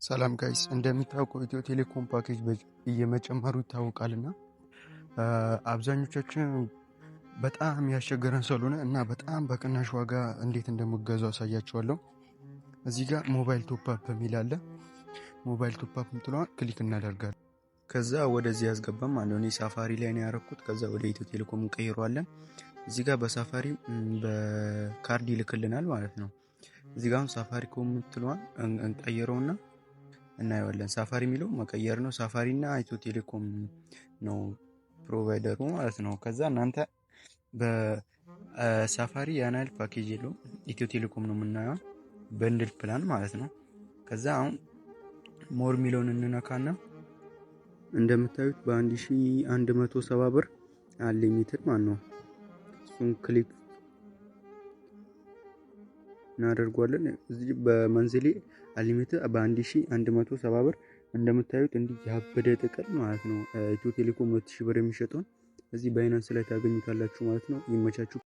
ሰላም ጋይስ እንደሚታወቀው ኢትዮ ቴሌኮም ፓኬጅ እየመጨመሩ ይታወቃልና አብዛኞቻችን በጣም ያስቸገረን ስለሆነ እና በጣም በቅናሽ ዋጋ እንዴት እንደምገዙ አሳያችኋለሁ። እዚህ ጋር ሞባይል ቶፕ አፕ የሚል አለ። ሞባይል ቶፕ አፕ ምትለዋን ክሊክ እናደርጋለን። ከዛ ወደዚህ ያስገባም ማለት ነው። እኔ ሳፋሪ ላይ ነው ያረኩት። ከዛ ወደ ኢትዮ ቴሌኮም እንቀይረዋለን። እዚህ ጋር በሳፋሪ በካርድ ይልክልናል ማለት ነው። እዚህ ጋር ሳፋሪኮም ምትለዋን እንቀይረውና እናየዋለን። ሳፋሪ የሚለው መቀየር ነው። ሳፋሪና ኢትዮ ቴሌኮም ነው ፕሮቫይደሩ ማለት ነው። ከዛ እናንተ በሳፋሪ ያናል ፓኬጅ የለው ኢትዮ ቴሌኮም ነው የምናየው በንድል ፕላን ማለት ነው። ከዛ አሁን ሞር ሚሊዮን እንነካና እንደምታዩት በ1170 ብር አንሊሚትድ ማለት ነው። እሱን ክሊክ እናደርጋለን። እዚህ በመንዝሊ አንሊሚትድ በ1170 ብር እንደምታዩት እንዲህ ያበደ ጥቅል ማለት ነው። ኢትዮ ቴሌኮም 2000 ብር የሚሸጠውን እዚህ ባይናንስ ላይ ታገኙታላችሁ ማለት ነው። ይመቻችሁ።